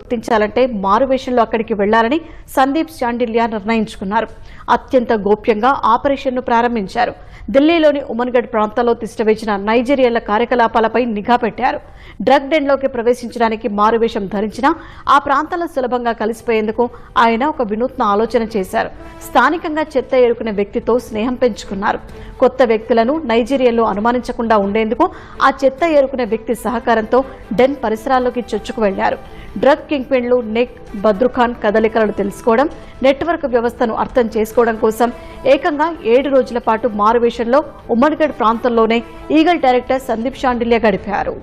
గుర్తించాలంటే మారువేషంలో అక్కడికి వెళ్లాలని సందీప్ శాండిల్య నిర్ణయించుకున్నారు. అత్యంత గోప్యంగా ఆపరేషన్ను ప్రారంభించారు. ఢిల్లీలోని ఉమన్గఢ్ ప్రాంతంలో తిష్టవేసిన నైజీరియన్ల కార్యకలాపాలపై నిఘా పెట్టారు. డ్రగ్ డెన్లోకి ప్రవేశించడానికి మారువేషం ధరించినా ఆ ప్రాంతాల్లో సులభంగా కలిసిపోయేందుకు ఆయన ఒక వినూత్న ఆలోచన చేశారు. స్థానికంగా చెత్త ఏరుకునే వ్యక్తితో స్నేహం పెంచుకున్నారు. కొత్త వ్యక్తులను నైజీరియాలో అనుమానించకుండా ఉండేందుకు ఆ చెత్త ఏరుకునే వ్యక్తి సహకారంతో డెన్ పరిసరాల్లోకి చొచ్చుకు వెళ్లారు. డ్రగ్ కింగ్ పిన్లు నెక్ బద్రుఖాన్ కదలికలను తెలుసుకోవడం, నెట్వర్క్ వ్యవస్థను అర్థం చేసుకోవడం కోసం ఏకంగా 7 రోజుల పాటు మారువేషంలో ఉమ్మడిగఢ్ ప్రాంతంలోనే ఈగల్ డైరెక్టర్ సందీప్ శాండిల్య గడిపారు.